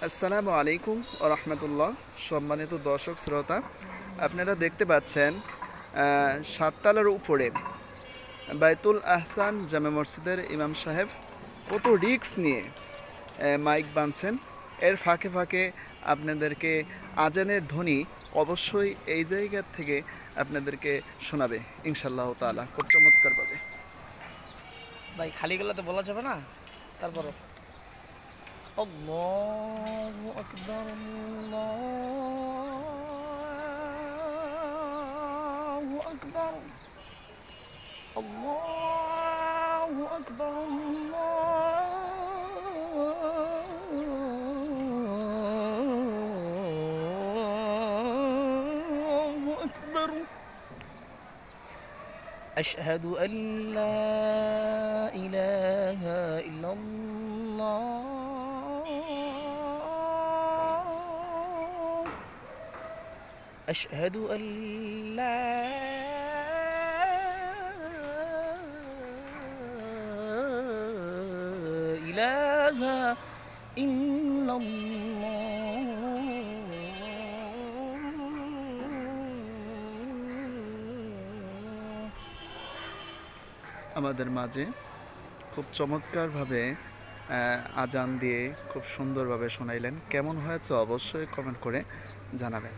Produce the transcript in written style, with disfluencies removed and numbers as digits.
আসসালামু আলাইকুম ও রহমতুল্লাহ। সম্মানিত দর্শক শ্রোতা, আপনারা দেখতে পাচ্ছেন সাততলার উপরে বাইতুল আহসান জামে মসজিদের ইমাম সাহেব কত রিস্ক নিয়ে মাইক বাঁধছেন। এর ফাঁকে ফাঁকে আপনাদেরকে আজানের ধ্বনি অবশ্যই এই জায়গা থেকে আপনাদেরকে শোনাবে ইনশাআল্লাহ তাআলা, খুব চমৎকারভাবে। ভাই খালি গেলে তো বলা যাবে না। তারপরও আল্লাহু আকবার, আল্লাহু আকবার, আল্লাহু আকবার, আল্লাহু আকবার। أشهد أن لا إله إلا الله. أشهد أن لا إله إلا الله. আমাদের মাঝে খুব চমৎকারভাবে আজান দিয়ে খুব সুন্দরভাবে শোনাইলেন। কেমন হয়েছে অবশ্যই কমেন্ট করে জানাবেন।